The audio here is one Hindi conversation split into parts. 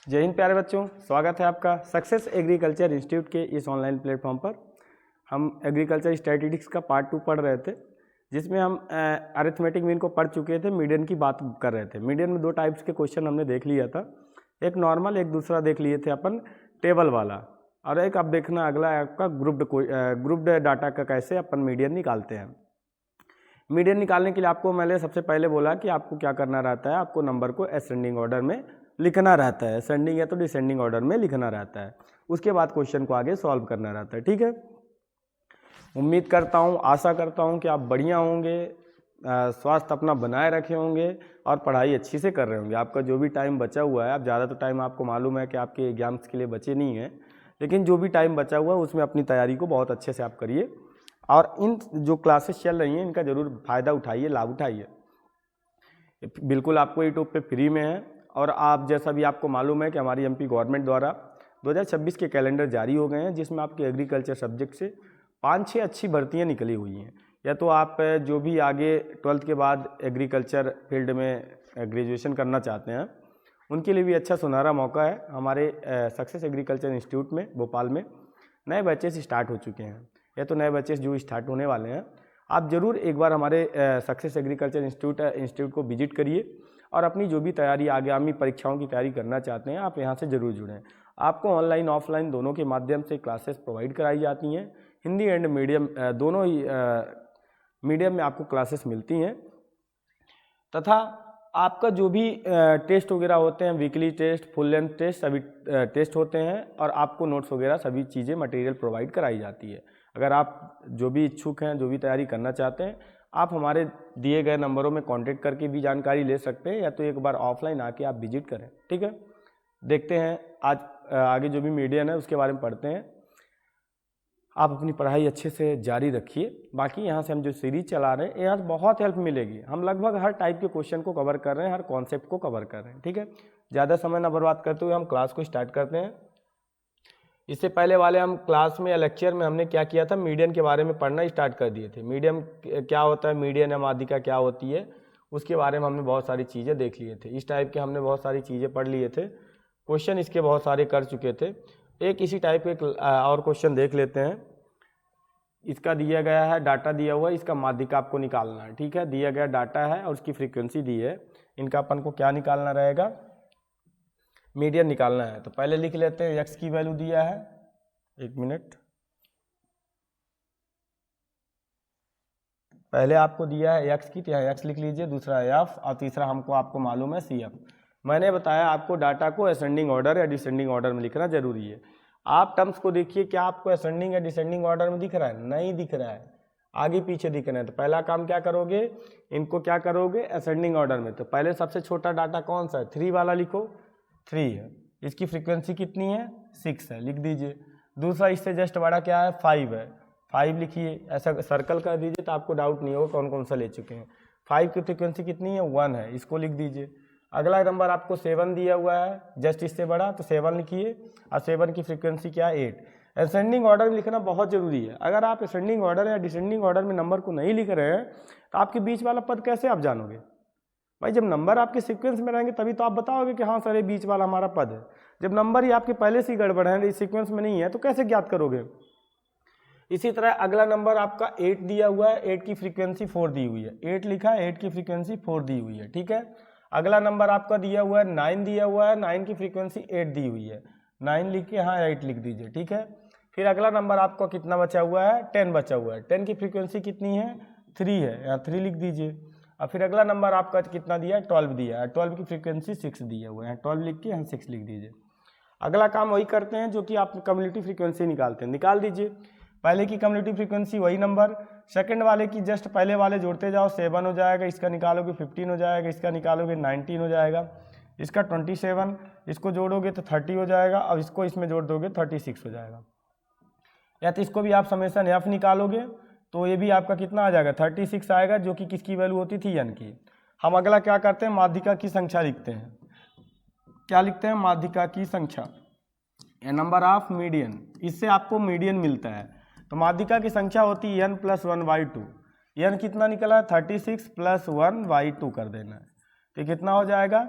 जय हिंद प्यारे बच्चों, स्वागत है आपका सक्सेस एग्रीकल्चर इंस्टीट्यूट के इस ऑनलाइन प्लेटफॉर्म पर। हम एग्रीकल्चर स्टैटिस्टिक्स का पार्ट 2 पढ़ रहे थे, जिसमें हम अरिथमेटिक मीन को पढ़ चुके थे। मीडियन की बात कर रहे थे। मीडियन में 2 टाइप्स के क्वेश्चन हमने देख लिया था, एक नॉर्मल, एक दूसरा देख लिए थे अपन टेबल वाला, और एक अब देखना अगला है आपका ग्रुप्ड डाटा का कैसे अपन मीडियन निकालते हैं। मीडियन निकालने के लिए आपको मैंने सबसे पहले बोला कि आपको क्या करना रहता है, आपको नंबर को असेंडिंग ऑर्डर में लिखना रहता है। असेंडिंग है तो डिसेंडिंग ऑर्डर में लिखना रहता है। उसके बाद क्वेश्चन को आगे सॉल्व करना रहता है। ठीक है, उम्मीद करता हूँ, आशा करता हूँ कि आप बढ़िया होंगे, स्वास्थ्य अपना बनाए रखे होंगे और पढ़ाई अच्छी से कर रहे होंगे। आपका जो भी टाइम बचा हुआ है, आप ज़्यादा तो टाइम आपको मालूम है कि आपके एग्जाम्स के लिए बचे नहीं हैं, लेकिन जो भी टाइम बचा हुआ है उसमें अपनी तैयारी को बहुत अच्छे से आप करिए। और इन जो क्लासेस चल रही हैं इनका ज़रूर फ़ायदा उठाइए, लाभ उठाइए। बिल्कुल आपको यूट्यूब पे फ्री में है। और आप जैसा भी आपको मालूम है कि हमारी एमपी गवर्नमेंट द्वारा 2026 के कैलेंडर जारी हो गए हैं, जिसमें आपके एग्रीकल्चर सब्जेक्ट से 5-6 अच्छी भर्तियां निकली हुई हैं। या तो आप जो भी आगे 12th के बाद एग्रीकल्चर फील्ड में ग्रेजुएशन करना चाहते हैं, उनके लिए भी अच्छा सुनहरा मौका है। हमारे सक्सेस एग्रीकल्चर इंस्टीट्यूट में भोपाल में नए बैचेस स्टार्ट हो चुके हैं, या तो नए बैचेस जो स्टार्ट होने वाले हैं। आप ज़रूर एक बार हमारे सक्सेस एग्रीकल्चर इंस्टीट्यूट को विजिट करिए और अपनी जो भी तैयारी, आगामी परीक्षाओं की तैयारी करना चाहते हैं, आप यहाँ से ज़रूर जुड़ें। आपको ऑनलाइन ऑफलाइन दोनों के माध्यम से क्लासेस प्रोवाइड कराई जाती हैं। हिंदी एंड मीडियम दोनों ही मीडियम में आपको क्लासेस मिलती हैं। तथा आपका जो भी टेस्ट वगैरह होते हैं, weekly test, full length test, सभी टेस्ट होते हैं और आपको नोट्स वगैरह सभी चीज़ें मटेरियल प्रोवाइड कराई जाती है। अगर आप जो भी इच्छुक हैं, जो भी तैयारी करना चाहते हैं, आप हमारे दिए गए नंबरों में कांटेक्ट करके भी जानकारी ले सकते हैं, या तो एक बार ऑफलाइन आके आप विजिट करें। ठीक है, देखते हैं आज आगे जो भी मीडियन है उसके बारे में पढ़ते हैं। आप अपनी पढ़ाई अच्छे से जारी रखिए। बाकी यहाँ से हम जो सीरीज चला रहे हैं, यहाँ से बहुत हेल्प मिलेगी। हम लगभग हर टाइप के क्वेश्चन को कवर कर रहे हैं, हर कॉन्सेप्ट को कवर कर रहे हैं। ठीक है, ज़्यादा समय ना बर्बाद करते हुए हम क्लास को स्टार्ट करते हैं। इससे पहले वाले हम क्लास में या लेक्चर में हमने क्या किया था, मीडियन के बारे में पढ़ना स्टार्ट कर दिए थे। मीडियम क्या होता है, मीडियन या माध्यिका क्या होती है, उसके बारे में हमने बहुत सारी चीज़ें देख लिए थे। इस टाइप के हमने बहुत सारी चीज़ें पढ़ लिए थे, क्वेश्चन इसके बहुत सारे कर चुके थे। एक इसी टाइप के और क्वेश्चन देख लेते हैं। इसका दिया गया है, डाटा दिया हुआ है, इसका माध्यिका आपको निकालना है। ठीक है, दिया गया डाटा है और उसकी फ्रीक्वेंसी दी है, इनका अपन को क्या निकालना रहेगा, मीडियन निकालना है। तो पहले लिख लेते हैं, एक्स की वैल्यू दिया है, एक मिनट, पहले आपको दिया है एक्स की, तो यहाँ एक्स लिख लीजिए, दूसरा एफ और तीसरा हमको आपको मालूम है सी एफ। मैंने बताया आपको डाटा को असेंडिंग ऑर्डर या डिसेंडिंग ऑर्डर में लिखना जरूरी है। आप टर्म्स को देखिए, क्या आपको असेंडिंग या डिसेंडिंग ऑर्डर में दिख रहा है? नहीं दिख रहा है, आगे पीछे दिख रहे हैं। तो पहला काम क्या करोगे, इनको क्या करोगे, असेंडिंग ऑर्डर में। तो पहले सबसे छोटा डाटा कौन सा है, 3 वाला लिखो, 3 है। इसकी फ्रीक्वेंसी कितनी है, 6 है, लिख दीजिए। दूसरा इससे जस्ट बड़ा क्या है, 5 है, 5 लिखिए। ऐसा सर्कल कर दीजिए तो आपको डाउट नहीं होगा कौन कौन सा ले चुके हैं। 5 की फ्रीक्वेंसी कितनी है, 1 है, इसको लिख दीजिए। अगला नंबर आपको 7 दिया हुआ है, जस्ट इससे बड़ा, तो 7 लिखिए। और 7 की फ्रीक्वेंसी क्या है, 8। असेंडिंग ऑर्डर में लिखना बहुत जरूरी है। अगर आप असेंडिंग ऑर्डर या डिसेंडिंग ऑर्डर में नंबर को नहीं लिख रहे हैं, तो आपके बीच वाला पद कैसे आप जानोगे? भाई जब नंबर आपके सीक्वेंस में रहेंगे तभी तो आप बताओगे कि हाँ सर ये बीच वाला हमारा पद है। जब नंबर ही आपके पहले से गड़बड़ है, इस सीक्वेंस में नहीं है, तो कैसे ज्ञात करोगे? इसी तरह अगला नंबर आपका 8 दिया हुआ है, 8 की फ्रीक्वेंसी 4 दी हुई है, 8 लिखा है, 8 की फ्रीक्वेंसी 4 दी हुई है। ठीक है, अगला नंबर आपका दिया हुआ है 9 दिया हुआ है, 9 की फ्रीक्वेंसी 8 दी हुई है, 9 लिख के हाँ 8 लिख दीजिए। ठीक है, फिर अगला नंबर आपका कितना बचा हुआ है, 10 बचा हुआ है, 10 की फ्रीक्वेंसी कितनी है, 3 है, यहाँ 3 लिख दीजिए। और फिर अगला नंबर आपका कितना दिया है, 12 दिया है, 12 की फ्रीक्वेंसी 6 दिया हुआ है, 12 लिख के यहाँ 6 लिख दीजिए। अगला काम वही करते हैं जो कि आप कम्युनिटी फ्रीक्वेंसी निकालते हैं, निकाल दीजिए। पहले की कम्युनिटी फ्रीक्वेंसी वही नंबर, सेकंड वाले की जस्ट पहले वाले जोड़ते जाओ, 7 हो जाएगा, इसका निकालोगे 15 हो जाएगा, इसका निकालोगे 19 हो जाएगा, इसका 27, इसको जोड़ोगे तो 30 हो जाएगा, और इसको इसमें जोड़ दोगे 36 हो जाएगा। या तो इसको भी आप समेसन एफ निकालोगे तो ये भी आपका कितना आ जाएगा, 36 आएगा, जो कि किसकी वैल्यू होती थी, एन की। हम अगला क्या करते हैं, माध्यिका की संख्या लिखते हैं। क्या लिखते हैं, माध्यिका की संख्या, नंबर ऑफ मीडियन। इससे आपको मीडियन मिलता है। तो माध्यिका की संख्या होती है n + 1/2। n कितना निकला है, 36 + 1/2 कर देना है, तो कितना हो जाएगा,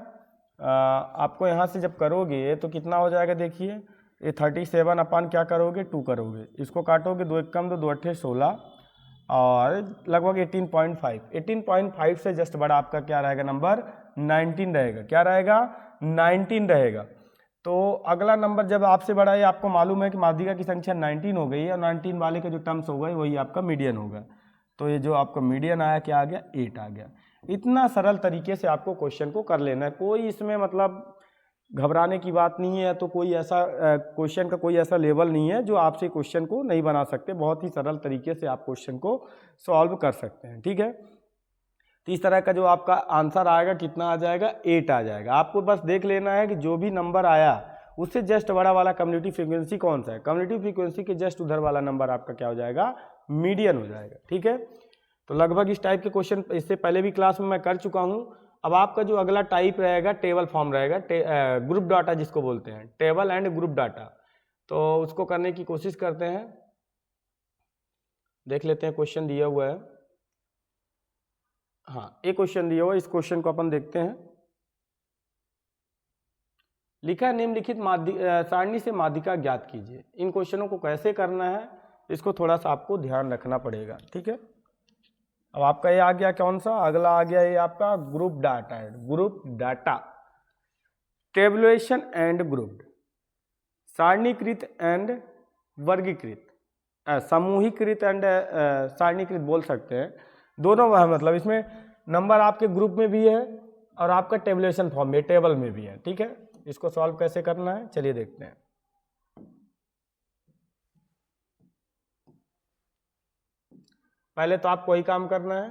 आपको यहाँ से जब करोगे तो कितना हो जाएगा, देखिए ये 37 अपान क्या करोगे 2 करोगे, इसको काटोगे 2 एक कम 2 अट्ठे 16 और लगभग 18.5 से जस्ट बड़ा आपका क्या रहेगा नंबर 19 रहेगा। क्या रहेगा 19 रहेगा। तो अगला नंबर जब आपसे बड़ा है, आपको मालूम है कि माध्यिका की संख्या 19 हो गई है और 19 वाले के जो टर्म्स हो गए वही आपका मीडियन होगा। तो ये जो आपका मीडियन आया क्या आ गया 8 आ गया। इतना सरल तरीके से आपको क्वेश्चन को कर लेना है, कोई इसमें मतलब घबराने की बात नहीं है। तो कोई ऐसा क्वेश्चन का कोई ऐसा लेवल नहीं है जो आपसे क्वेश्चन को नहीं बना सकते, बहुत ही सरल तरीके से आप क्वेश्चन को सॉल्व कर सकते हैं। ठीक है, तो इस तरह का जो आपका आंसर आएगा कितना आ जाएगा 8 आ जाएगा। आपको बस देख लेना है कि जो भी नंबर आया उससे जस्ट बड़ा वाला कम्युनिटी फ्रीक्वेंसी कौन सा है, कम्युनिटी फ्रीक्वेंसी के जस्ट उधर वाला नंबर आपका क्या हो जाएगा मीडियन हो जाएगा। ठीक है, तो लगभग इस टाइप के क्वेश्चन इससे पहले भी क्लास में मैं कर चुका हूँ। अब आपका जो अगला टाइप रहेगा टेबल फॉर्म रहेगा, ग्रुप डाटा जिसको बोलते हैं, टेबल एंड ग्रुप डाटा। तो उसको करने की कोशिश करते हैं, देख लेते हैं क्वेश्चन दिया हुआ है। हाँ, एक क्वेश्चन दिया हुआ है, इस क्वेश्चन को अपन देखते हैं। लिखा है निम्नलिखित सारणी से माध्यिका ज्ञात कीजिए। इन क्वेश्चनों को कैसे करना है इसको थोड़ा सा आपको ध्यान रखना पड़ेगा। ठीक है, अब आपका ये आ गया कौन सा, अगला आ गया ये आपका ग्रुप डाटा है। Group data, tabulation and grouped, सारणीकृत एंड वर्गीकृत, समूहीकृत एंड सारणीकृत बोल सकते हैं, दोनों है। मतलब इसमें नंबर आपके ग्रुप में भी है और आपका टेबुलेशन फॉर्म में टेबल में भी है। ठीक है, इसको सॉल्व कैसे करना है चलिए देखते हैं। पहले तो आपको वही काम करना है,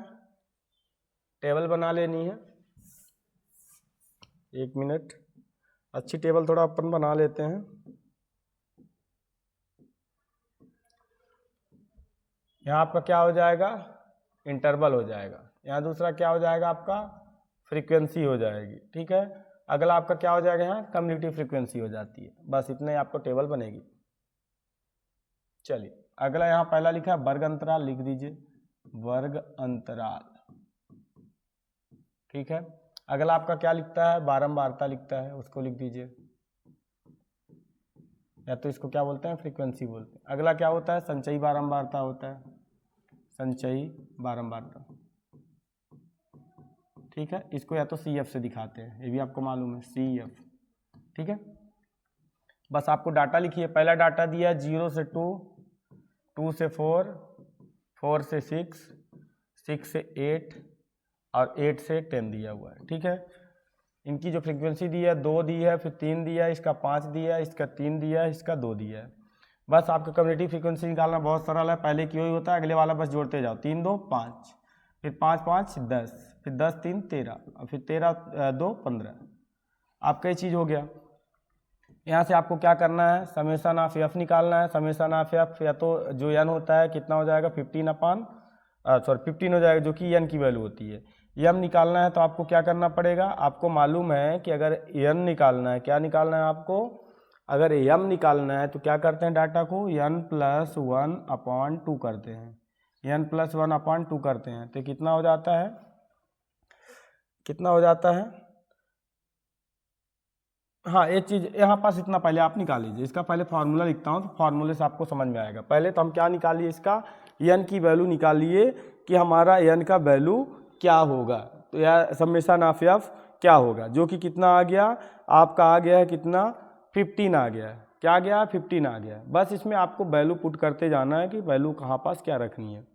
टेबल बना लेनी है। एक मिनट, अच्छी टेबल थोड़ा अपन बना लेते हैं। यहाँ आपका क्या हो जाएगा इंटरवल हो जाएगा, यहाँ दूसरा क्या हो जाएगा आपका फ्रीक्वेंसी हो जाएगी। ठीक है, अगला आपका क्या हो जाएगा यहाँ कम्युनिटी फ्रीक्वेंसी हो जाती है। बस इतने आपको टेबल बनेगी। चलिए अगला यहाँ पहला लिखा है वर्ग अंतराल, लिख दीजिए वर्ग अंतराल। ठीक है, अगला आपका क्या लिखता है बारंबारता लिखता है, उसको लिख दीजिए, या तो इसको क्या बोलते हैं फ्रीक्वेंसी बोलते हैं। अगला क्या होता है संचयी बारंबारता होता है, संचयी बारंबारता। ठीक है, इसको या तो CF से दिखाते हैं, ये भी आपको मालूम है CF। ठीक है, बस आपको डाटा लिखिए। पहला डाटा दिया 0 से 2, 2 से 4, 4 से 6, 6 से 8 और 8 से 10 दिया हुआ है। ठीक है, इनकी जो फ्रीक्वेंसी दी है 2 दी है, फिर 3 दिया है, इसका 5 दिया है, इसका 3 दिया है, इसका 2 दिया है। बस आपका कम्युनिटी फ्रीक्वेंसी निकालना बहुत सरल है, पहले की वही होता है, अगले वाला बस जोड़ते जाओ। 3 2 5, फिर 5 5 10, फिर 10 3 13 और फिर 13 2 15। आपका ये चीज़ हो गया। यहाँ से आपको क्या करना है समेशन ऑफ एफ निकालना है। समेशन ऑफ एफ या तो जो एन होता है कितना हो जाएगा 15 हो जाएगा, जो कि एन की वैल्यू होती है। एम निकालना है तो आपको क्या करना पड़ेगा, आपको मालूम है कि अगर एन निकालना है, क्या निकालना है आपको, अगर एम निकालना है तो क्या करते हैं डाटा को n+1/2 करते हैं, n+1/2 करते हैं। तो कितना हो जाता है, कितना हो जाता है। हाँ, एक चीज़ यहाँ पास इतना पहले आप निकाल लीजिए, इसका पहले फार्मूला लिखता हूँ तो फार्मूले से आपको समझ में आएगा। पहले तो हम क्या निकालिए, इसका एन की वैल्यू निकालिए कि हमारा एन का वैल्यू क्या होगा। तो यह समेशन ऑफ एफ क्या होगा, जो कि कितना आ गया आपका, आ गया है कितना 15 आ गया है। क्या आ गया 15 आ गया है। बस इसमें आपको वैल्यू पुट करते जाना है कि वैल्यू कहाँ पास क्या रखनी है।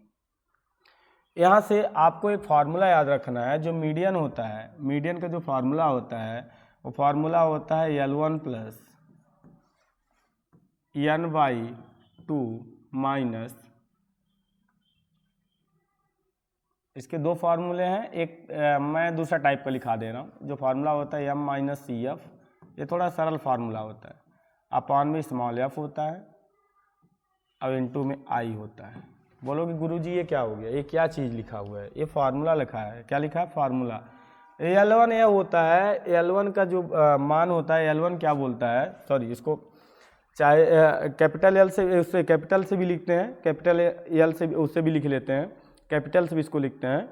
यहाँ से आपको एक फार्मूला याद रखना है, जो मीडियन होता है, मीडियन का जो फार्मूला होता है वो फार्मूला होता है L1 + n/2 माइनस, इसके दो फार्मूले हैं। एक मैं दूसरा टाइप का लिखा दे रहा हूँ। जो फार्मूला होता है m-CF, ये थोड़ा सरल फार्मूला होता है। अपॉन में स्मॉल f होता है और इनटू में I होता है। बोलोगे गुरुजी ये क्या हो गया, ये क्या चीज़ लिखा हुआ है, ये फार्मूला लिखा है। क्या लिखा है फार्मूला। L1 यह होता है, L1 का जो मान होता है, L1 क्या बोलता है, सॉरी इसको चाहे कैपिटल L से, उससे कैपिटल से भी लिखते हैं, कैपिटल L से उससे भी लिख लेते हैं, कैपिटल से भी इसको लिखते हैं।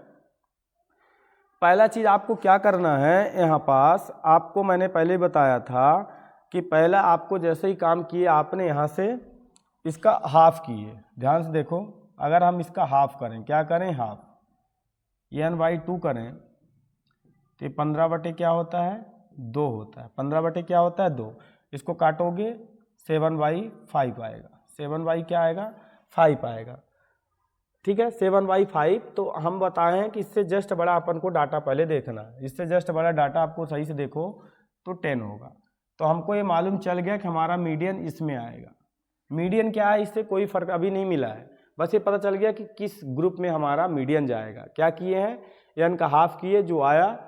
पहला चीज़ आपको क्या करना है, यहाँ पास आपको मैंने पहले बताया था कि पहला आपको जैसे ही काम किए आपने यहाँ से इसका हाफ किए। ध्यान से देखो, अगर हम इसका हाफ करें, क्या करें, हाफ n/2 करें तो 15 बटे क्या होता है, 2 होता है। 15 बटे क्या होता है, 2। इसको काटोगे 7/5 आएगा। 7 क्या आएगा, 5 आएगा। ठीक है, 7/5। तो हम बताएं कि इससे जस्ट बड़ा अपन को डाटा पहले देखना है। इससे जस्ट बड़ा डाटा आपको सही से देखो तो 10 होगा। तो हमको ये मालूम चल गया कि हमारा मीडियन इसमें आएगा। मीडियन क्या है, इससे कोई फ़र्क अभी नहीं मिला है, बस ये पता चल गया कि किस ग्रुप में हमारा मीडियन जाएगा। क्या किए हैं, n का हाफ किए, जो आया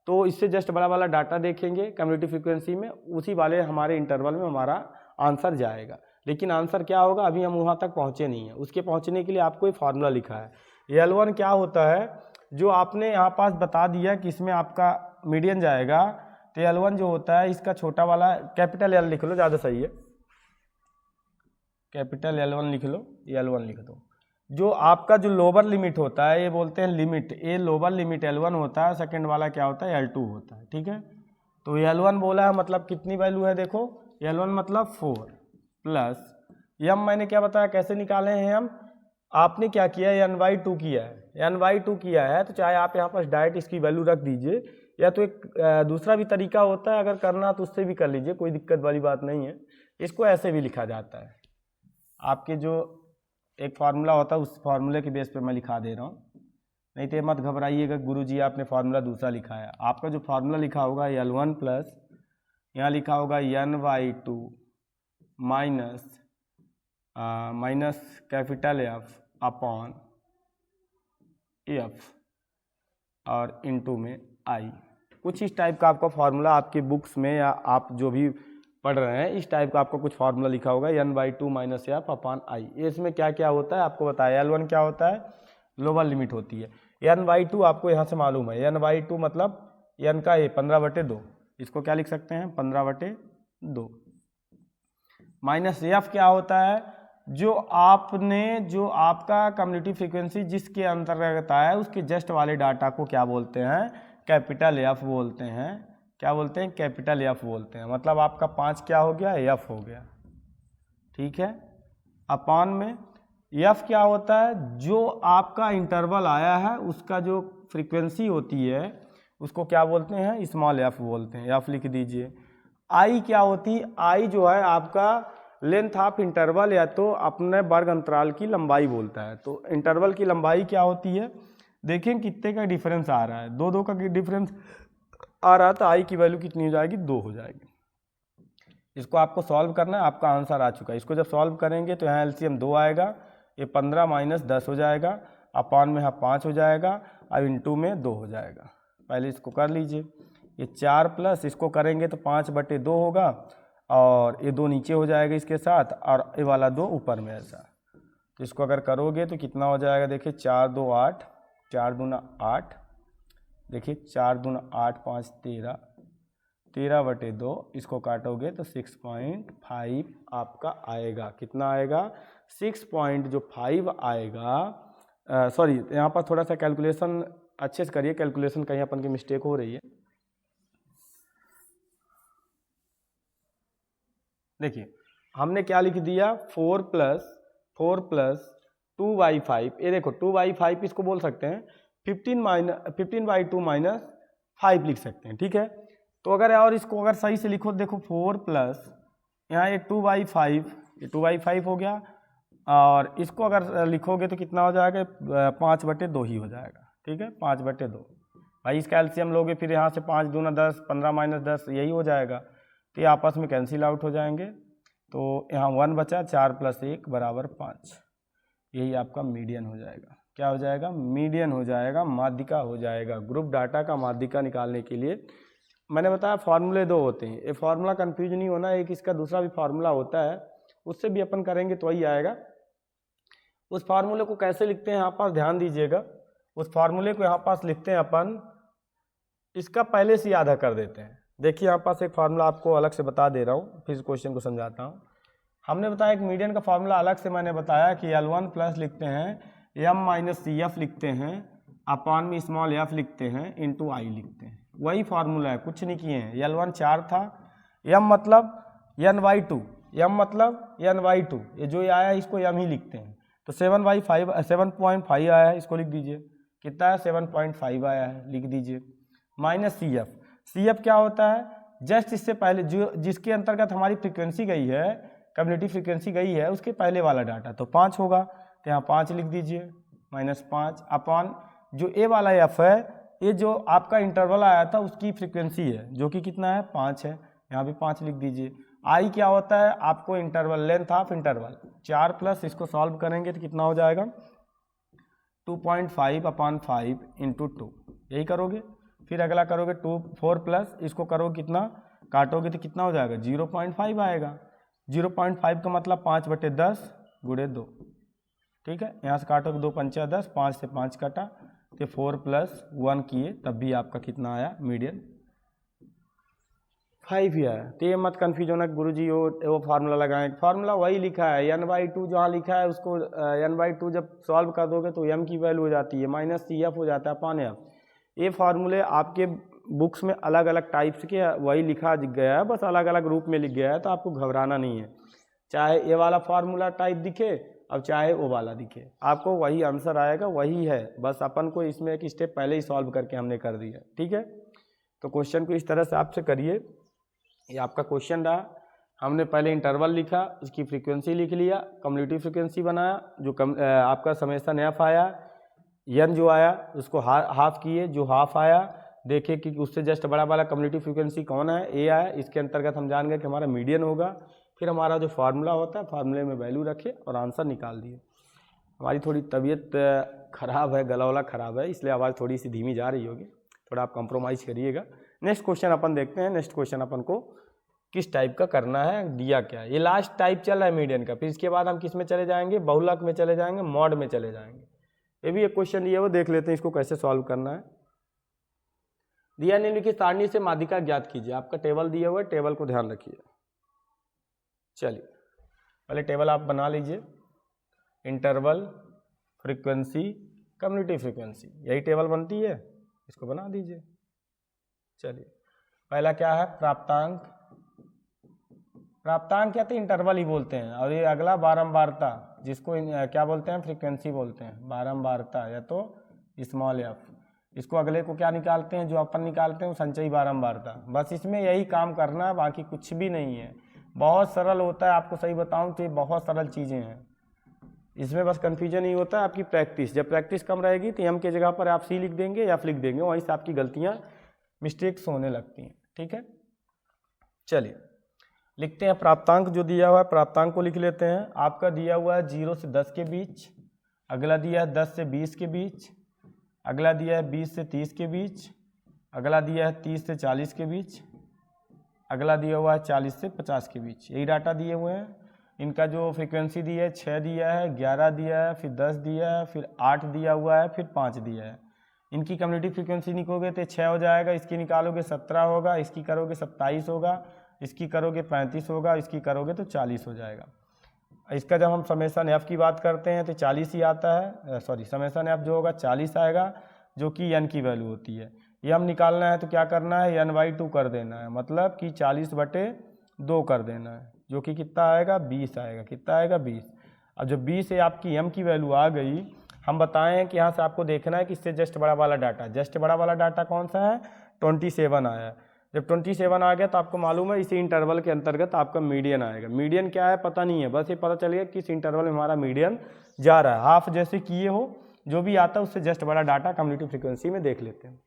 तो इससे जस्ट बड़ा वाला डाटा देखेंगे कम्युनिटी फ्रीक्वेंसी में, उसी वाले हमारे इंटरवल में हमारा आंसर जाएगा। लेकिन आंसर क्या होगा, अभी हम वहाँ तक पहुँचे नहीं हैं। उसके पहुँचने के लिए आपको एक फार्मूला लिखा है। L1 क्या होता है, जो आपने यहाँ पास बता दिया कि इसमें आपका मीडियन जाएगा, तो L1 जो होता है इसका छोटा वाला कैपिटल L लिख लो, ज़्यादा सही है, कैपिटल L1 लिख लो, L1 लिख दो। जो आपका जो लोअर लिमिट होता है, ये बोलते हैं लिमिट, ये लोअर लिमिट L1 होता है, सेकंड वाला क्या होता है, L2 होता है। ठीक है, तो L1 बोला है मतलब कितनी वैल्यू है, देखो L1 मतलब 4 प्लस m मैंने क्या बताया, कैसे निकाले हैं हम, आपने क्या किया है, n/2 किया है, n/2 किया है, तो चाहे आप यहाँ पर डायरेक्ट इसकी वैल्यू रख दीजिए, या तो एक दूसरा भी तरीका होता है, अगर करना तो उससे भी कर लीजिए, कोई दिक्कत वाली बात नहीं है। इसको ऐसे भी लिखा जाता है, आपके जो एक फार्मूला होता है उस फार्मूले के बेस पे मैं लिखा दे रहा हूँ, नहीं तो मत घबराइएगा गुरुजी आपने फार्मूला दूसरा लिखा है। आपका जो फार्मूला लिखा होगा L1 प्लस यहाँ लिखा होगा n/2 minus capital F upon F और इनटू में I। कुछ इस टाइप का आपका फार्मूला आपके बुक्स में या आप जो भी पढ़ रहे हैं इस टाइप का आपको कुछ फार्मूला लिखा होगा, n/2 minus F upon I। इसमें क्या क्या होता है आपको बताया। L1 क्या होता है, लोअर लिमिट होती है। n/2 आपको यहाँ से मालूम है, n/2 मतलब n का 15/2, इसको क्या लिख सकते हैं, 15/2। माइनस F क्या होता है, जो आपका कम्युनिटी फ्रीक्वेंसी जिसके अंतर्गत आया उसके जस्ट वाले डाटा को क्या बोलते हैं, कैपिटल F बोलते हैं। क्या बोलते हैं, कैपिटल F बोलते हैं। मतलब आपका 5 क्या हो गया, F हो गया। ठीक है, अपॉन में F क्या होता है, जो आपका इंटरवल आया है उसका जो फ्रीक्वेंसी होती है उसको क्या बोलते हैं, स्मॉल f बोलते हैं, F लिख दीजिए। I क्या होती है, I जो है आपका लेंथ ऑफ इंटरवल या तो अपने वर्ग अंतराल की लंबाई बोलता है। तो इंटरवल की लंबाई क्या होती है, देखें कितने का डिफरेंस आ रहा है, 2 का डिफरेंस आ रहा है, तो I की वैल्यू कितनी हो जाएगी, 2 हो जाएगी। इसको आपको सॉल्व करना है, आपका आंसर आ चुका है। इसको जब सॉल्व करेंगे तो यहाँ LCM 2 आएगा, ये 15 माइनस 10 हो जाएगा, अपॉन में यहाँ 5 हो जाएगा, अब इंटू में 2 हो जाएगा। पहले इसको कर लीजिए, ये 4 प्लस इसको करेंगे तो 5/2 होगा, और ये 2 नीचे हो जाएगा इसके साथ, और ये वाला 2 ऊपर में ऐसा। तो इसको अगर करोगे तो कितना हो जाएगा, देखिए 4 2 8, 4 दूना 8, देखिए 4 दूना 8 5 13, 13/2, इसको काटोगे तो 6.5 आपका आएगा। कितना आएगा, 6.5 आएगा। सॉरी, यहाँ पर थोड़ा सा कैलकुलेशन अच्छे से करिए, कैलकुलेशन कहीं अपन की मिस्टेक हो रही है। देखिए हमने क्या लिख दिया, 4 प्लस 2/5, ये देखो 2/5 इसको बोल सकते हैं, 15/2 माइनस 5 लिख सकते हैं। ठीक है, तो अगर और इसको अगर सही से लिखो, देखो 4 प्लस यहाँ ये 2/5, ये 2/5 हो गया, और इसको अगर लिखोगे तो कितना हो जाएगा, 5/2 ही हो जाएगा। ठीक है, 5/2। भाई इसका एलसीएम लोगे फिर यहाँ से 5 दूना 10, 15 माइनस 10 यही हो जाएगा, तो ये आपस में कैंसिल आउट हो जाएंगे। तो यहाँ 1 बचा, 4 + 1 = 5, यही आपका मीडियन हो जाएगा। क्या हो जाएगा, मीडियन हो जाएगा, माध्यिका हो जाएगा। ग्रुप डाटा का माध्यिका निकालने के लिए मैंने बताया फार्मूले 2 होते हैं, ये फार्मूला कंफ्यूज नहीं होना, एक इसका दूसरा भी फार्मूला होता है, उससे भी अपन करेंगे तो वही आएगा। उस फार्मूले को कैसे लिखते हैं यहाँ पास ध्यान दीजिएगा। उस फार्मूले को यहाँ पास लिखते हैं अपन, इसका पहले से आधा कर देते हैं। देखिए यहाँ पास एक फार्मूला आपको अलग से बता दे रहा हूँ, फिर क्वेश्चन को समझाता हूँ। हमने बताया एक मीडियन का फार्मूला अलग से मैंने बताया कि L1 प्लस लिखते हैं, M - CF लिखते हैं, अपॉन में स्मॉल एफ लिखते हैं इंटू आई लिखते हैं, वही फार्मूला है, कुछ नहीं किए हैं। L1 4 था, m मतलब n/2, m मतलब n/2, ये जो आया है इसको m ही लिखते हैं। तो 7.5 आया है, इसको लिख दीजिए, कितना है 7.5 आया है, लिख दीजिए। माइनस सी एफ क्या होता है, जस्ट इससे पहले जो जिसके अंतर्गत हमारी फ्रीक्वेंसी गई है, कम्युनिटी फ्रीक्वेंसी गई है, उसके पहले वाला डाटा, तो 5 होगा, तो यहाँ 5 लिख दीजिए, -5 अपॉन जो ए वाला एफ है, ये जो आपका इंटरवल आया था उसकी फ्रीक्वेंसी है, जो कि कितना है 5 है, यहाँ भी 5 लिख दीजिए। आई क्या होता है, आपको interval, length of interval 4 plus इसको सॉल्व करेंगे तो कितना हो जाएगा 2.5 अपॉन 5 इंटू 2, यही करोगे। फिर अगला करोगे 4 प्लस इसको करोगे कितना, काटोगे तो कितना हो जाएगा 0.5 आएगा। 0.5 का मतलब 5/10 गुणे 2, ठीक है। यहाँ से काटोगे 2 पंचा 10, 5 से 5 कटा, तो 4 + 1 किए तब भी आपका कितना आया, मीडियन 5 ही आया। तो ये मत कन्फ्यूज होना गुरुजी वो फार्मूला लगाएं, फार्मूला वही लिखा है, n/2 जहाँ लिखा है उसको n/2 जब सॉल्व कर दोगे तो m की वैल्यू हो जाती है -CF हो जाता है अपॉन f। ये फार्मूले आपके बुक्स में अलग अलग टाइप्स के वही लिखा गया है, बस अलग अलग रूप में लिख गया है, तो आपको घबराना नहीं है। चाहे ये वाला फार्मूला टाइप दिखे अब चाहे वो वाला दिखे, आपको वही आंसर आएगा, वही है, बस अपन को इसमें एक स्टेप पहले ही सॉल्व करके हमने कर दिया, ठीक है। तो क्वेश्चन को इस तरह से आपसे करिए, ये आपका क्वेश्चन रहा। हमने पहले इंटरवल लिखा, उसकी फ्रीक्वेंसी लिख लिया, कम्युनिटी फ्रीक्वेंसी बनाया, जो आपका समेसन एफ आया, n जो आया उसको हाफ किए, जो हाफ आया देखे कि उससे जस्ट बड़ा वाला कम्युनिटी फ्रीक्वेंसी कौन है, ए आया, इसके अंतर्गत हम जान गए कि हमारा मीडियन होगा। फिर हमारा जो फार्मूला होता है, फार्मूले में वैल्यू रखे और आंसर निकाल दिए। हमारी थोड़ी तबीयत ख़राब है, गला वाला ख़राब है, इसलिए आवाज़ थोड़ी सी धीमी जा रही होगी, थोड़ा आप कंप्रोमाइज़ करिएगा। नेक्स्ट क्वेश्चन अपन देखते हैं। नेक्स्ट क्वेश्चन अपन को किस टाइप का करना है, दिया क्या है, ये लास्ट टाइप चल रहा है मीडियन का। फिर इसके बाद हम किस में चले जाएंगे, बहुलक में चले जाएंगे, मॉड में चले जाएंगे। ये भी एक क्वेश्चन दिया है, वो देख लेते हैं इसको कैसे सॉल्व करना है। दिया निम्नलिखित सारणी से माध्यिका ज्ञात कीजिए। आपका टेबल दिया हुआ है, टेबल को ध्यान रखिए। चलिए पहले टेबल आप बना लीजिए, इंटरवल, फ्रीक्वेंसी, कम्युनिटी फ्रीक्वेंसी, यही टेबल बनती है, इसको बना दीजिए। चलिए पहला क्या है, प्राप्तांक। प्राप्तांक क्या, तो इंटरवल ही बोलते हैं, और ये अगला बारंबारता, जिसको क्या बोलते हैं, फ्रीक्वेंसी बोलते हैं, बारंबारता या तो स्मॉल एफ। इसको अगले को क्या निकालते हैं, जो अपन निकालते हैं वो संचयी बारंबारता। बस इसमें यही काम करना है, बाकी कुछ भी नहीं है, बहुत सरल होता है। आपको सही बताऊं तो ये बहुत सरल चीज़ें हैं, इसमें बस कन्फ्यूजन ही होता है आपकी प्रैक्टिस। जब प्रैक्टिस कम रहेगी तो एम के जगह पर आप सी लिख देंगे या लिख देंगे, वहीं से आपकी गलतियाँ, मिस्टेक्स होने लगती हैं, ठीक है। चलिए लिखते हैं प्राप्तांक जो दिया हुआ है, प्राप्तांक को लिख लेते हैं। आपका दिया हुआ है 0 से 10 के बीच, अगला दिया है 10 से 20 के बीच, अगला दिया है 20 से 30 के बीच, अगला दिया है 30 से 40 के बीच, अगला दिया हुआ है 40 से 50 के बीच। यही डाटा दिए हुए हैं। इनका जो फ्रीक्वेंसी दी है 6 दिया है, 11 दिया है, फिर 10 दिया है, फिर 8 दिया हुआ है, फिर 5 दिया है। इनकी कम्युनिटी फ्रीक्वेंसी निकालोगे तो 6 हो जाएगा, इसकी निकालोगे 17 होगा, इसकी करोगे 27 होगा, इसकी करोगे 35 होगा, इसकी करोगे तो 40 हो जाएगा। इसका जब हम समेसन एफ की बात करते हैं तो 40 ही आता है, सॉरी समेसन एफ जो होगा 40 आएगा, जो कि एन की वैल्यू होती है। ये हम निकालना है तो क्या करना है, n/2 कर देना है, मतलब कि 40/2 कर देना है, जो कि कितना आएगा 20 आएगा। कितना आएगा 20। अब जब 20 है आपकी m की वैल्यू आ गई, हम बताएं कि यहाँ से आपको देखना है कि इससे जस्ट बड़ा वाला डाटा, जस्ट बड़ा वाला डाटा कौन सा है, 27 आया है। जब 27 आ गया तो आपको मालूम है इसी इंटरवल के अंतर्गत आपका मीडियन आएगा। मीडियन क्या है पता नहीं है, बस ये पता चल गया किस इंटरवल में हमारा मीडियन जा रहा है। हाफ जैसे किए हो, जो भी आता है उससे जस्ट बड़ा डाटा कम्युनिटी फ्रीक्वेंसी में देख लेते हैं।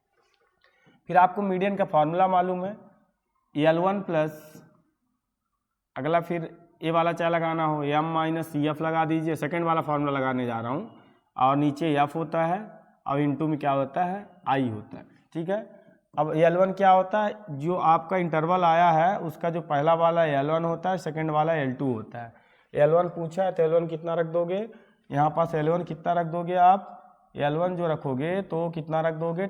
फिर आपको मीडियन का फॉर्मूला मालूम है, L1 प्लस, अगला फिर ए वाला चाहे लगाना हो m-CF लगा दीजिए, सेकेंड वाला फार्मूला लगाने जा रहा हूँ, और नीचे f होता है और इंटू में क्या होता है i होता है, ठीक है। अब L1 क्या होता है, जो आपका इंटरवल आया है उसका जो पहला वाला L1 होता है, सेकेंड वाला L2 होता है। L1 पूछा है तो L1 कितना रख दोगे, यहाँ पास L1 कितना रख दोगे आप, L1 जो रखोगे तो कितना रख दोगे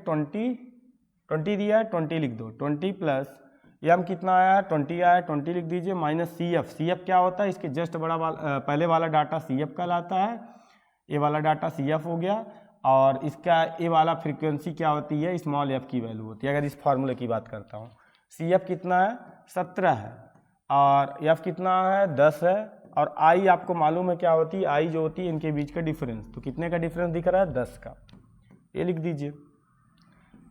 20 दिया है 20 लिख दो, 20 प्लस m कितना आया है 20 आया है 20 लिख दीजिए, माइनस CF क्या होता है, इसके जस्ट बड़ा वाला पहले वाला डाटा CF कहलाता है, ये वाला डाटा CF हो गया। और इसका ये वाला फ्रीक्वेंसी क्या होती है, स्मॉल एफ की वैल्यू होती है। अगर इस फार्मूले की बात करता हूँ, सी एफ कितना है 17 है और एफ कितना है 10 है और आई आपको मालूम है क्या होती है, आई जो होती है इनके बीच का डिफरेंस। तो कितने का डिफरेंस दिख रहा है 10 का, ये लिख दीजिए।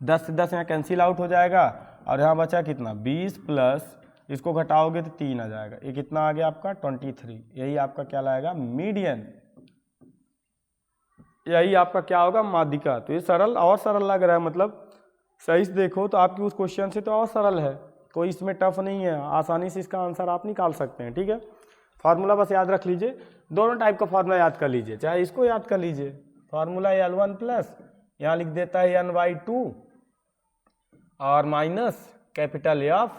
10 से 10 यहाँ कैंसिल आउट हो जाएगा और यहाँ बचा कितना 20 प्लस इसको घटाओगे तो 3 आ जाएगा। ये कितना आ गया आपका 23। यही आपका क्या लाएगा मीडियन, यही आपका क्या होगा माध्यिका। तो ये सरल और सरल लग रहा है, मतलब सही से देखो तो आपकी उस क्वेश्चन से तो और सरल है, कोई इसमें टफ नहीं है, आसानी से इसका आंसर आप निकाल सकते हैं। ठीक है, फार्मूला बस याद रख लीजिए, दोनों टाइप का फार्मूला याद कर लीजिए, चाहे इसको याद कर लीजिए फार्मूला L1 प्लस यहाँ लिख देता है N/2 और माइनस कैपिटल F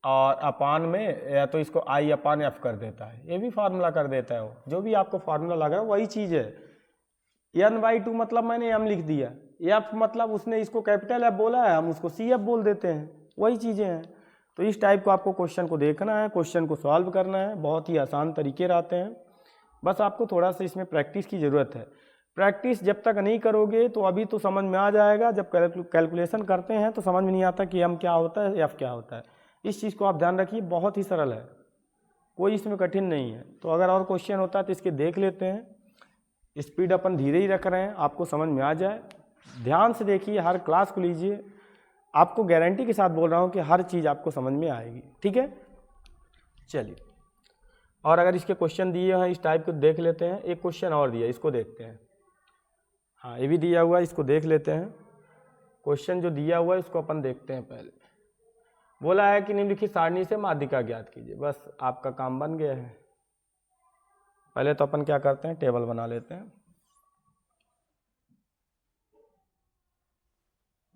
और अपान में या तो इसको I/F कर देता है, ये भी फार्मूला कर देता है। वो जो भी आपको फार्मूला लग रहा है वही चीज़ है। N/2 मतलब मैंने M लिख दिया, F मतलब उसने इसको कैपिटल F बोला है, हम उसको CF बोल देते हैं, वही चीज़ें हैं। तो इस टाइप को आपको क्वेश्चन को देखना है, क्वेश्चन को सॉल्व करना है, बहुत ही आसान तरीके रहते हैं। बस आपको थोड़ा सा इसमें प्रैक्टिस की ज़रूरत है। प्रैक्टिस जब तक नहीं करोगे तो अभी तो समझ में आ जाएगा, जब कैलकुलेशन करते हैं तो समझ में नहीं आता कि M क्या होता है F क्या होता है। इस चीज़ को आप ध्यान रखिए, बहुत ही सरल है, कोई इसमें कठिन नहीं है। तो अगर और क्वेश्चन होता है तो इसके देख लेते हैं। स्पीड अपन धीरे ही रख रहे हैं, आपको समझ में आ जाए। ध्यान से देखिए, हर क्लास को लीजिए, आपको गारंटी के साथ बोल रहा हूँ कि हर चीज़ आपको समझ में आएगी। ठीक है, चलिए। और अगर इसके क्वेश्चन दिए हैं इस टाइप को देख लेते हैं। एक क्वेश्चन और दिया, इसको देखते हैं। हाँ, ये भी दिया हुआ है, इसको देख लेते हैं। क्वेश्चन जो दिया हुआ है इसको अपन देखते हैं। पहले बोला है कि निम्नलिखित सारणी से माध्यिका ज्ञात कीजिए। बस आपका काम बन गया है। पहले तो अपन क्या करते हैं, टेबल बना लेते हैं।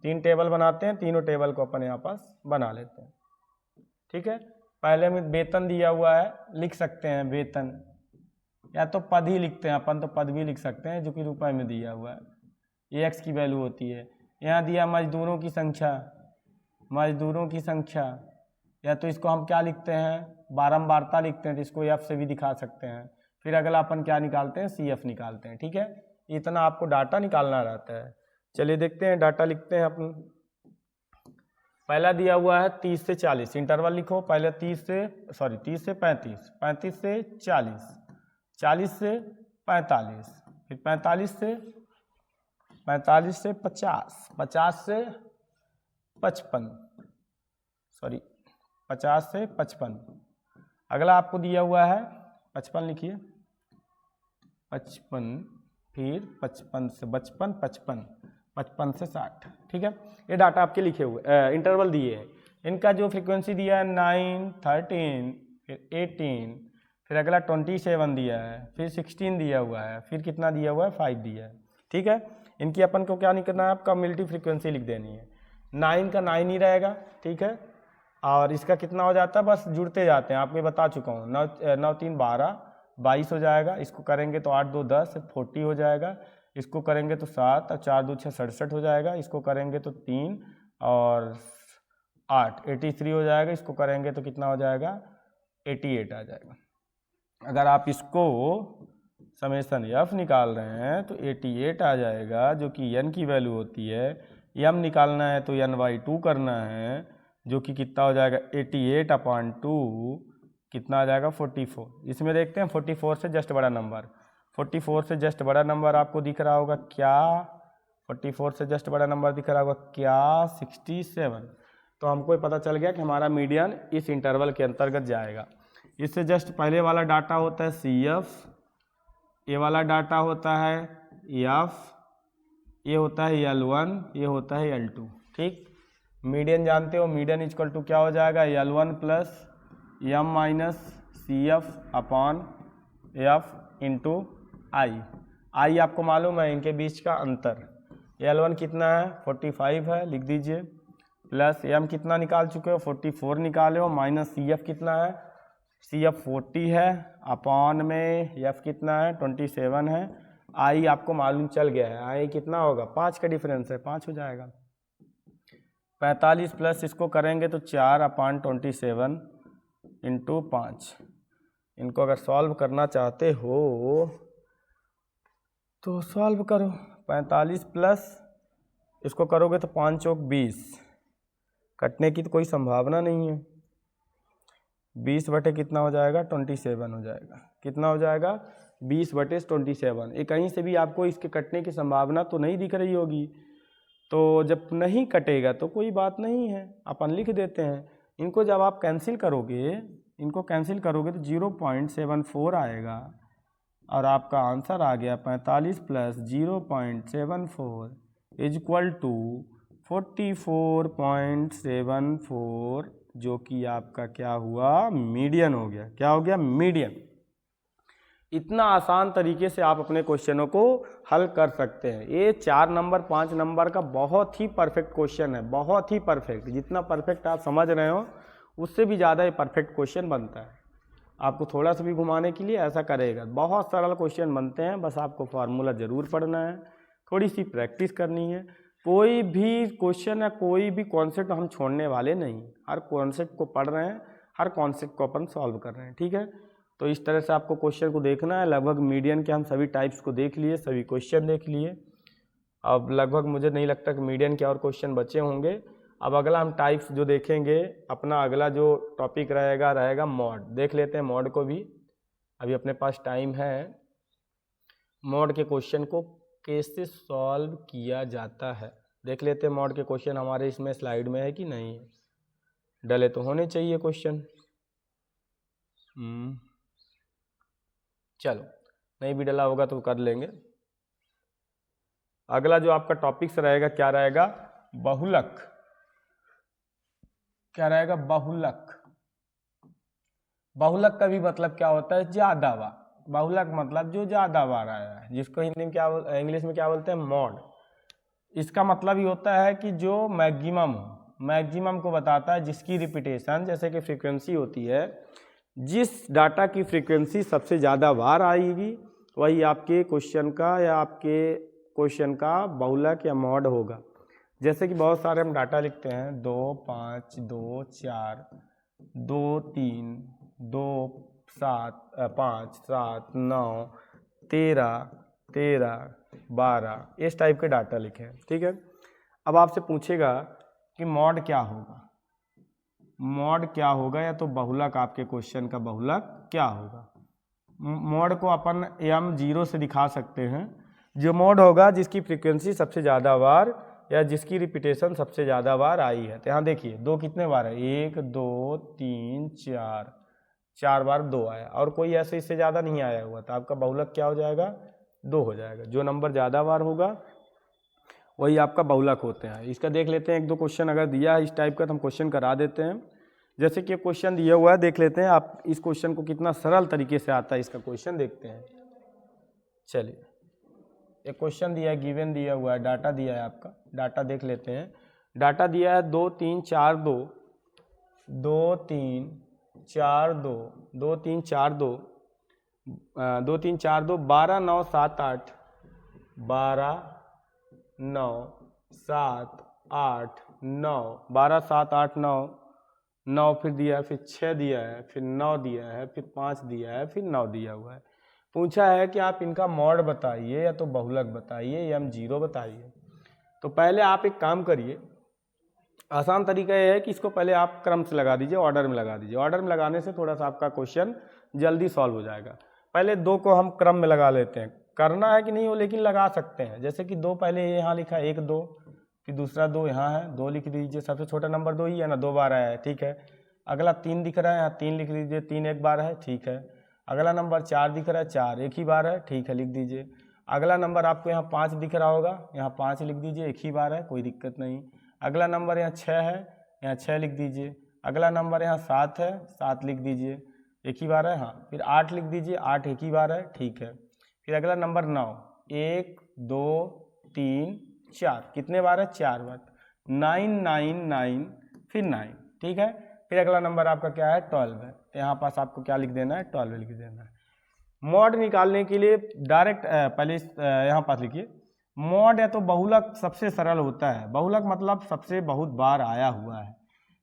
3 टेबल बनाते हैं, तीनों टेबल को अपन यहाँ पास बना लेते हैं। ठीक है, पहले में वेतन दिया हुआ है, लिख सकते हैं वेतन, या तो पद ही लिखते हैं अपन, तो पद भी लिख सकते हैं जो कि रुपए में दिया हुआ है। ये एक्स की वैल्यू होती है। यहाँ दिया मजदूरों की संख्या, मजदूरों की संख्या, या तो इसको हम क्या लिखते हैं बारंबारता लिखते हैं, तो इसको एफ से भी दिखा सकते हैं। फिर अगला अपन क्या निकालते हैं CF निकालते हैं। ठीक है, इतना आपको डाटा निकालना रहता है। चलिए देखते हैं, डाटा लिखते हैं अपन। पहला दिया हुआ है 30 से 40, इंटरवल लिखो। पहले 30 से 35, 35 से 40, 40 से 45, फिर 45 से 50, 50 से 55, 50 से 55। अगला आपको दिया हुआ है 55 लिखिए, 55, फिर 55 से 55, 55, 55 से 60। ठीक है, ये डाटा आपके लिखे हुए इंटरवल दिए हैं। इनका जो फ्रीक्वेंसी दिया है 9, 13, फिर 18, फिर अगला 27 दिया है, फिर 16 दिया हुआ है, फिर कितना दिया हुआ है 5 दिया है। ठीक है, इनकी अपन को क्या नहीं करना है, आपका कम्युलेटिव फ्रीक्वेंसी लिख देनी है। 9 का 9 ही रहेगा। ठीक है, और इसका कितना हो जाता है, बस जुड़ते जाते हैं, आपको बता चुका हूँ। 9 3 12, 22 हो जाएगा। इसको करेंगे तो 8 2 10, 40 हो जाएगा। इसको करेंगे तो 7 और 4 2 6 67 हो जाएगा। इसको करेंगे तो 3 और 8 83 हो जाएगा। इसको करेंगे तो कितना हो जाएगा 88 आ जाएगा। अगर आप इसको समेशन एफ निकाल रहे हैं तो 88 आ जाएगा, जो कि n की वैल्यू होती है। m निकालना है तो N/2 करना है, जो कि कितना हो जाएगा 88/2, कितना आ जाएगा 44। इसमें देखते हैं 44 से जस्ट बड़ा नंबर, 44 से जस्ट बड़ा नंबर आपको दिख रहा होगा क्या, 44 से जस्ट बड़ा नंबर दिख रहा होगा क्या 67। तो हमको पता चल गया कि हमारा मीडियन इस इंटरवल के अंतर्गत जाएगा। इससे जस्ट पहले वाला डाटा होता है CF, ये वाला डाटा होता है F, ये होता है L1, ये होता है L2। ठीक, मीडियन जानते हो, मीडियन इक्वल टू क्या हो जाएगा L1 plus M minus CF upon F into I आपको मालूम है इनके बीच का अंतर। L1 कितना है 45 है, लिख दीजिए, प्लस M कितना निकाल चुके हो 44 निकाले हो, माइनस CF कितना है CF 40 है, अपॉन में F कितना है 27 है। I आपको मालूम चल गया है, I कितना होगा 5 का डिफरेंस है, 5 हो जाएगा। 45 प्लस इसको करेंगे तो 4/27 इंटू 5। इनको अगर सॉल्व करना चाहते हो तो सॉल्व करो। 45 प्लस इसको करोगे तो 5 चौक 20, कटने की तो कोई संभावना नहीं है। 20 बटे कितना हो जाएगा 27 हो जाएगा। कितना हो जाएगा 20 बटे 27। ये कहीं से भी आपको इसके कटने की संभावना तो नहीं दिख रही होगी। तो जब नहीं कटेगा तो कोई बात नहीं है, अपन लिख देते हैं। इनको जब आप कैंसिल करोगे, इनको कैंसिल करोगे तो 0.74 आएगा और आपका आंसर आ गया 45 प्लस 0.74 इज इक्वल टू 44.74, जो कि आपका क्या हुआ मीडियन हो गया। क्या हो गया मीडियन। इतना आसान तरीके से आप अपने क्वेश्चनों को हल कर सकते हैं। ये 4 नंबर 5 नंबर का बहुत ही परफेक्ट क्वेश्चन है, बहुत ही परफेक्ट। जितना परफेक्ट आप समझ रहे हो उससे भी ज़्यादा ये परफेक्ट क्वेश्चन बनता है। आपको थोड़ा सा भी घुमाने के लिए ऐसा करेगा। बहुत सरल क्वेश्चन बनते हैं, बस आपको फार्मूला ज़रूर पढ़ना है, थोड़ी सी प्रैक्टिस करनी है। कोई भी क्वेश्चन या कोई भी कॉन्सेप्ट हम छोड़ने वाले नहीं, हर कॉन्सेप्ट को पढ़ रहे हैं, हर कॉन्सेप्ट को अपन सॉल्व कर रहे हैं। ठीक है, तो इस तरह से आपको क्वेश्चन को देखना है। लगभग मीडियन के हम सभी टाइप्स को देख लिए, सभी क्वेश्चन देख लिए। अब लगभग मुझे नहीं लगता कि मीडियन के और क्वेश्चन बचे होंगे। अब अगला हम टाइप्स जो देखेंगे, अपना अगला जो टॉपिक रहेगा मॉड। देख लेते हैं मॉड को भी, अभी अपने पास टाइम है। मॉड के क्वेश्चन को कैसे सॉल्व किया जाता है देख लेते हैं। मॉड के क्वेश्चन हमारे इसमें स्लाइड में है कि नहीं है, डले तो होने चाहिए क्वेश्चन। चलो, नहीं भी डला होगा तो कर लेंगे। अगला जो आपका टॉपिक्स रहेगा क्या रहेगा, बहुलक। क्या रहेगा बहुलक। बहुलक का भी मतलब क्या होता है, ज्यादा बार। बहुलक मतलब जो ज्यादा बार आया है, जिसको हिंदी में क्या इंग्लिश में क्या बोलते हैं मॉड। इसका मतलब ये होता है कि जो मैक्सिमम को बताता है, जिसकी रिपीटेशन जैसे कि फ्रीक्वेंसी होती है, जिस डाटा की फ्रीक्वेंसी सबसे ज़्यादा बार आएगी वही आपके क्वेश्चन का या आपके क्वेश्चन का बहुलक या मॉड होगा। जैसे कि बहुत सारे हम डाटा लिखते हैं 2 5 2 4 2 3 2 7 5 7 9 13 13 12 इस टाइप के डाटा लिखे हैं। ठीक है, अब आपसे पूछेगा कि मॉड क्या होगा, मॉड क्या होगा, या तो बहुलक आपके क्वेश्चन का बहुलक क्या होगा। मॉड को अपन m0 से दिखा सकते हैं। जो मॉड होगा जिसकी फ्रीक्वेंसी सबसे ज़्यादा बार या जिसकी रिपीटेशन सबसे ज़्यादा बार आई है। तो यहाँ देखिए 2 कितने बार है, 1 2 3 4, 4 बार 2 आया और कोई ऐसे इससे ज़्यादा नहीं आया हुआ, तो आपका बहुलक क्या हो जाएगा 2 हो जाएगा। जो नंबर ज़्यादा बार होगा वही आपका बहुलक होते हैं। इसका देख लेते हैं, 1 2 क्वेश्चन अगर दिया है इस टाइप का तो हम क्वेश्चन करा देते हैं। जैसे कि क्वेश्चन दिया हुआ है, देख लेते हैं आप इस क्वेश्चन को कितना सरल तरीके से आता है। इसका क्वेश्चन देखते हैं। चलिए, एक क्वेश्चन दिया है, गिवन दिया हुआ है, डाटा दिया है आपका, डाटा देख लेते हैं। डाटा दिया है 2 3 4 2 2 3 4 2 2 3 4 2 2 3 4 2 12 9 7 8 12 9 7 8 9 12 7 8 9 9 फिर दिया है, फिर 6 दिया है, फिर 9 दिया है, फिर 5 दिया है, फिर 9 दिया हुआ है। पूछा है कि आप इनका मॉड बताइए या तो बहुलक बताइए या m0 बताइए। तो पहले आप एक काम करिए, आसान तरीका यह है कि इसको पहले आप क्रम से लगा दीजिए, ऑर्डर में लगा दीजिए। ऑर्डर में लगाने से थोड़ा सा आपका क्वेश्चन जल्दी सॉल्व हो जाएगा। पहले 2 को हम क्रम में लगा लेते हैं, करना है कि नहीं हो लेकिन लगा सकते हैं। जैसे कि 2 पहले यहाँ लिखा है 1 2, फिर दूसरा 2 यहाँ है, 2 लिख दीजिए। सबसे छोटा नंबर 2 ही है ना, 2 बार आया है, ठीक है। अगला 3 दिख रहा है, यहाँ 3 लिख दीजिए, 3 एक बार है, ठीक है। अगला नंबर 4 दिख रहा है, 4 एक ही बार है, ठीक है, लिख दीजिए। अगला नंबर आपको यहाँ 5 दिख रहा होगा, यहाँ 5 लिख दीजिए, एक ही बार है, कोई दिक्कत नहीं। अगला नंबर यहाँ 6 है, यहाँ 6 लिख दीजिए। अगला नंबर यहाँ 7 है, 7 लिख दीजिए, एक ही बार है, हाँ। फिर 8 लिख दीजिए, 8 एक ही बार है, ठीक है। फिर अगला नंबर 9, 1 2 3 4, कितने बार है, 4 बार। 9 9 9 फिर 9, ठीक है। फिर अगला नंबर आपका क्या है, 12 है। तो यहाँ पास आपको क्या लिख देना है, 12 लिख देना है। मॉड निकालने के लिए डायरेक्ट पहले यहाँ पास लिखिए, मॉड या तो बहुलक सबसे सरल होता है। बहुलक मतलब सबसे बहुत बार आया हुआ है।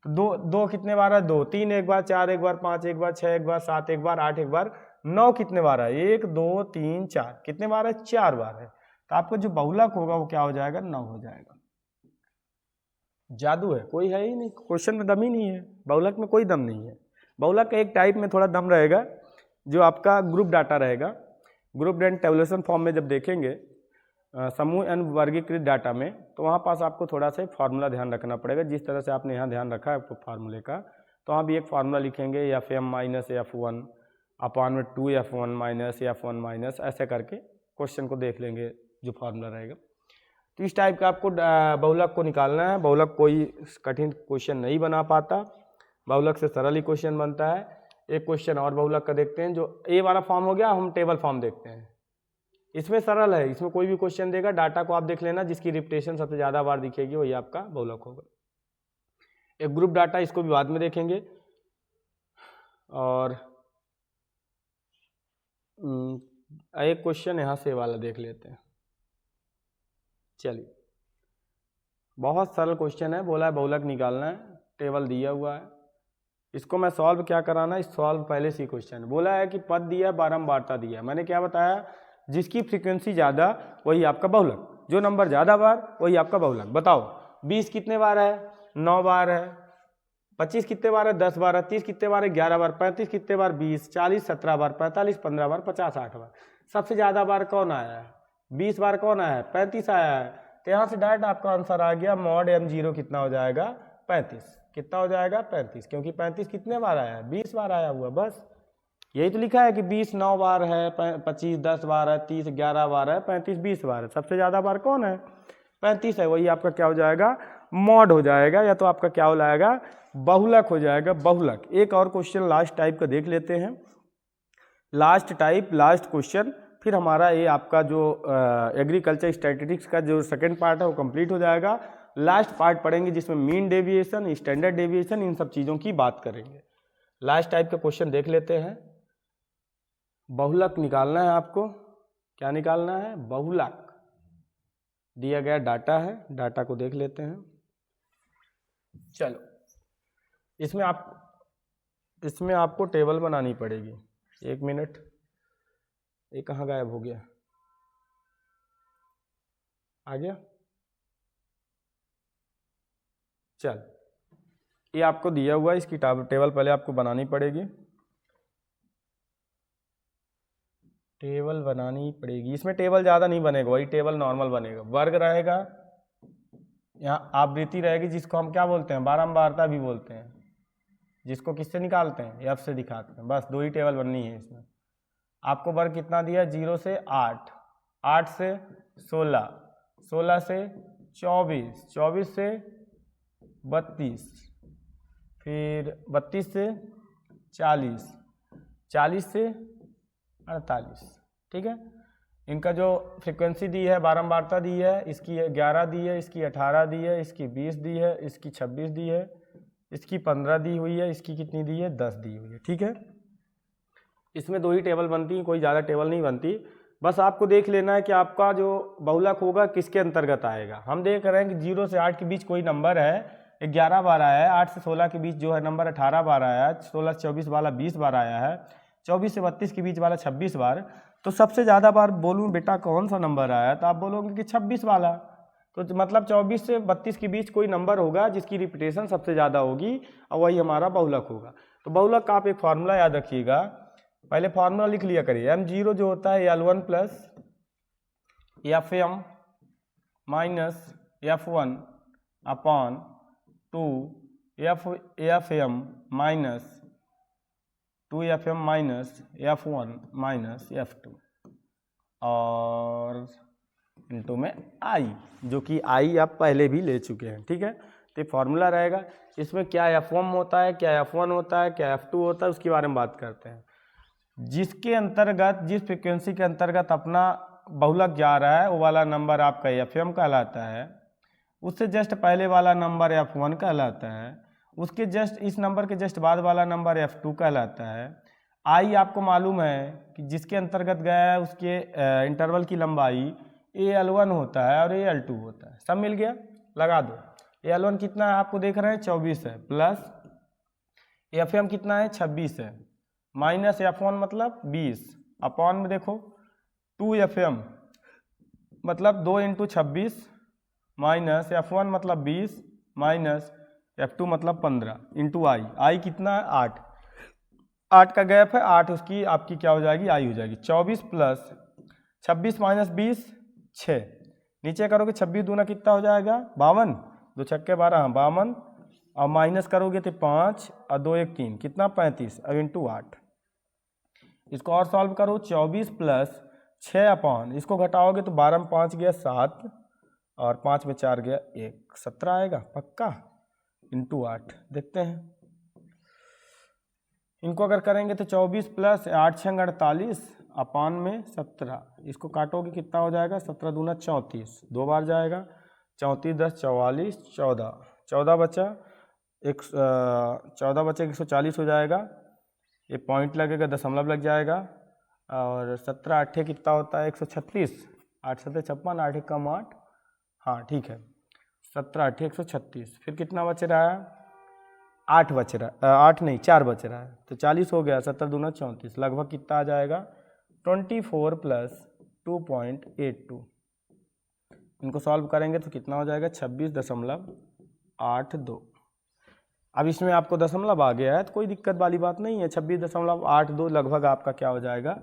तो 2 कितने बार है, 2 3 एक बार, 4 एक बार, 5 एक बार, 6 एक बार, 7 एक बार, 8 एक बार, 9 कितने बार है? 1 2 3 4, कितने बार है? 4 बार है। तो आपका जो बहुलक होगा वो क्या हो जाएगा? 9 हो जाएगा। जादू है, कोई है ही नहीं, क्वेश्चन में दम ही नहीं है, बहुलक में कोई दम नहीं है। बहुलक का एक टाइप में थोड़ा दम रहेगा, जो आपका ग्रुप डाटा रहेगा। ग्रुप एंड टेबुलेशन फॉर्म में जब देखेंगे समूह एंड वर्गीकृत डाटा में, तो वहाँ पास आपको थोड़ा सा फार्मूला ध्यान रखना पड़ेगा। जिस तरह से आपने यहाँ ध्यान रखा है फार्मूले का, तो वहाँ भी एक फार्मूला लिखेंगे Fm माइनस F1 अपॉन में 2F1 माइनस F1 माइनस, ऐसे करके क्वेश्चन को देख लेंगे जो फार्मूला रहेगा। तो इस टाइप का आपको बहुलक को निकालना है। बहुलक कोई कठिन क्वेश्चन नहीं बना पाता, बहुलक से सरल ही क्वेश्चन बनता है। एक क्वेश्चन और बहुलक का देखते हैं, जो ए वाला फॉर्म हो गया, हम टेबल फॉर्म देखते हैं। इसमें सरल है, इसमें कोई भी क्वेश्चन देगा, डाटा को आप देख लेना, जिसकी रिपीटेशन सबसे ज़्यादा बार दिखेगी वही आपका बहुलक होगा। एक ग्रुप डाटा, इसको भी बाद में देखेंगे। और एक क्वेश्चन यहाँ से वाला देख लेते हैं। चलिए, बहुत सरल क्वेश्चन है, बोला है बहुलक निकालना है, टेबल दिया हुआ है, इसको मैं सॉल्व क्या कराना है, सॉल्व पहले से ही क्वेश्चन बोला है कि पद दिया, बारंबारता दिया। मैंने क्या बताया? जिसकी फ्रीक्वेंसी ज़्यादा वही आपका बहुलक, जो नंबर ज़्यादा बार वही आपका बहुलक। बताओ 20 कितने बार है? 9 बार है। 25 कितने बार है? 10 बार है। 30 कितने बार है? 11 बार। 35 कितने बार? 20। 40 17 बार। 45 15 बार। 50 8 बार। सबसे ज़्यादा बार कौन आया है? 20 बार। कौन आया है? 35 आया है। तो यहाँ से डायरेक्ट आपका आंसर आ गया, मॉड M0 कितना हो जाएगा? 35। कितना हो जाएगा? 35, क्योंकि 35 कितने बार आया है? 20 बार आया हुआ, बस यही तो लिखा है कि 20 9 बार है, 25 10 बार है, 30 11 बार है, 35 20 बार है। सबसे ज़्यादा बार कौन है? 35 है, वही आपका क्या हो जाएगा? मॉड हो जाएगा, या तो आपका क्या हो जाएगा? बहुलक हो जाएगा, बहुलक। एक और क्वेश्चन लास्ट टाइप का देख लेते हैं, लास्ट टाइप, लास्ट क्वेश्चन, फिर हमारा ये आपका जो एग्रीकल्चर स्टैटिस्टिक्स का जो सेकंड पार्ट है वो कंप्लीट हो जाएगा। लास्ट पार्ट पढ़ेंगे जिसमें मीन डेविएशन, स्टैंडर्ड डेविएशन, इन सब चीज़ों की बात करेंगे। लास्ट टाइप का क्वेश्चन देख लेते हैं। बहुलक निकालना है आपको। क्या निकालना है? बहुलक। दिया गया डाटा है, डाटा को देख लेते हैं। चलो, इसमें आपको टेबल बनानी पड़ेगी। 1 मिनट, ये कहाँ गायब हो गया? आ गया? चल, ये आपको दिया हुआ है, इसकी टेबल पहले आपको बनानी पड़ेगी। टेबल बनानी पड़ेगी, इसमें टेबल ज़्यादा नहीं बनेगा, वही टेबल नॉर्मल बनेगा। वर्ग रहेगा, यहाँ आवृत्ति रहेगी, जिसको हम क्या बोलते हैं? बारंबारता भी बोलते हैं। जिसको किससे निकालते हैं? F से दिखाते हैं। बस 2 ही टेबल बननी है इसमें। आपको वर्ग कितना दिया? 0 से 8, 8 से 16, 16 से 24, 24 से 32, फिर 32 से 40, 40 से 48। ठीक है, इनका जो फ्रीक्वेंसी दी है, बारंबारता दी है, इसकी 11 दी है, इसकी 18 दी है, इसकी 20 दी है, इसकी 26 दी है, इसकी 15 दी हुई है, इसकी कितनी दी है? 10 दी हुई है। ठीक है, इसमें 2 ही टेबल बनती हैं, कोई ज़्यादा टेबल नहीं बनती। बस आपको देख लेना है कि आपका जो बहुलक होगा किसके अंतर्गत आएगा। हम देख रहे हैं कि 0 से 8 के बीच कोई नंबर है, 11 बार आया है। 8 से 16 के बीच जो है नंबर 18 बार आया है। 16 से 24 वाला 20 बार आया है। 24 से 32 के बीच वाला 26 बार। तो सबसे ज़्यादा बार बोलूँ बेटा कौन सा नंबर आया, तो आप बोलोगे कि 26 वाला। तो मतलब 24 से 32 के बीच कोई नंबर होगा जिसकी रिपीटेशन सबसे ज़्यादा होगी, और वही हमारा बहुलक होगा। तो बहुलक का आप एक फार्मूला याद रखिएगा, पहले फार्मूला लिख लिया करिए। M0 जो होता है L1 plus Fm minus F1 upon 2 Fm minus 2Fm minus F1 minus F2 और इनटू में I, जो कि I आप पहले भी ले चुके हैं। ठीक है, तो फार्मूला रहेगा। इसमें क्या F1 होता है, क्या F1 होता है, क्या F2 होता है, उसके बारे में बात करते हैं। जिसके अंतर्गत, जिस फ्रिक्वेंसी के अंतर्गत अपना बहुलक जा रहा है, वो वाला नंबर आपका Fm कहलाता है। उससे जस्ट पहले वाला नंबर F1 कहलाता है। उसके जस्ट इस नंबर के जस्ट बाद वाला नंबर F2 कहलाता है। I आपको मालूम है कि जिसके अंतर्गत गया है उसके इंटरवल की लंबाई AL1 होता है और AL2 होता है। सब मिल गया, लगा दो। AL1 कितना है आपको देख रहे हैं? 24 है, प्लस Fm कितना है? 26 है, माइनस F1 मतलब 20 अपॉन में देखो 2FM मतलब 2 इंटू 26 माइनस F1 मतलब 20 माइनस F2 मतलब 15 इंटू आई कितना है 8 का गैप है 8 उसकी आपकी क्या हो जाएगी आई हो जाएगी 24 प्लस 26 माइनस 20 6 नीचे करोगे 26 दूना कितना हो जाएगा 52 2 छक्के 12 हाँ 52 और माइनस करोगे तो 5 और 2 1 3 कितना 35 अब इंटू 8 इसको और सॉल्व करो 24 प्लस 6 अपॉन इसको घटाओगे तो 12 में 5 गया 7 और 5 में 4 गया 1 17 आएगा पक्का इंटू 8 देखते हैं इनको अगर करेंगे तो 24 प्लस 8 6 48 अपॉन में 17 इसको काटोगे कितना हो जाएगा 17 दूना 34 2 बार जाएगा 34 10 44 14 बचा 140 हो जाएगा ये पॉइंट लगेगा दशमलव लग जाएगा और 17 8 कितना होता है 136 8 7 56 8 कम 8 हाँ ठीक है 17 8 136 फिर कितना बच रहा है 8 बच रहा है 8 नहीं 4 बच रहा है तो 40 हो गया 17 दूना 34 लगभग कितना आ जाएगा 24 प्लस 2.82 इनको सॉल्व करेंगे तो कितना हो जाएगा 26.82 अब इसमें आपको दशमलव आ गया है तो कोई दिक्कत वाली बात नहीं है 26.82 लगभग आपका क्या हो जाएगा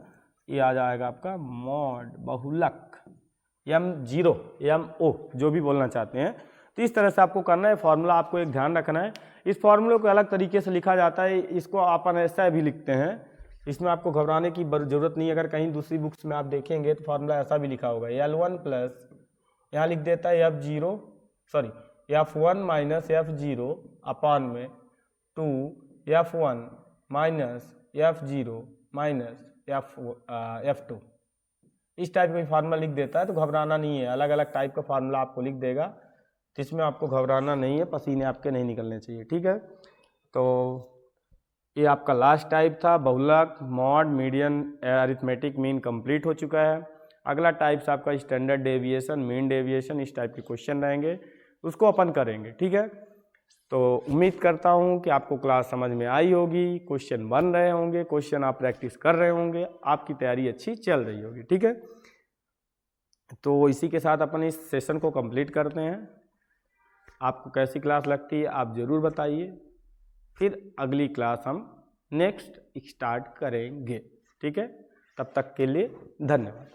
ये आ जाएगा आपका मॉड बहुलक M0 MO जो भी बोलना चाहते हैं तो इस तरह से आपको करना है फार्मूला आपको एक ध्यान रखना है इस फार्मूले को अलग तरीके से लिखा जाता है इसको अपन ऐसा भी लिखते हैं इसमें आपको घबराने की ज़रूरत नहीं अगर कहीं दूसरी बुक्स में आप देखेंगे तो फार्मूला ऐसा भी लिखा होगा L1 प्लस यहाँ लिख देता है F1 माइनस F0 अपॉन में 2 F1 minus F0 minus F2 इस टाइप का फार्मूला लिख देता है तो घबराना नहीं है अलग अलग टाइप का फार्मूला आपको लिख देगा तो इसमें आपको घबराना नहीं है पसीने आपके नहीं निकलने चाहिए ठीक है तो ये आपका लास्ट टाइप था बहुलक mod median arithmetic mean complete हो चुका है अगला टाइप्स आपका स्टैंडर्ड डेविएशन मीन डेविएशन इस टाइप के क्वेश्चन रहेंगे उसको अपन करेंगे ठीक है तो उम्मीद करता हूँ कि आपको क्लास समझ में आई होगी क्वेश्चन बन रहे होंगे क्वेश्चन आप प्रैक्टिस कर रहे होंगे आपकी तैयारी अच्छी चल रही होगी ठीक है तो इसी के साथ अपन इस सेशन को कंप्लीट करते हैं आपको कैसी क्लास लगती है आप ज़रूर बताइए फिर अगली क्लास हम नेक्स्ट स्टार्ट करेंगे ठीक है तब तक के लिए धन्यवाद।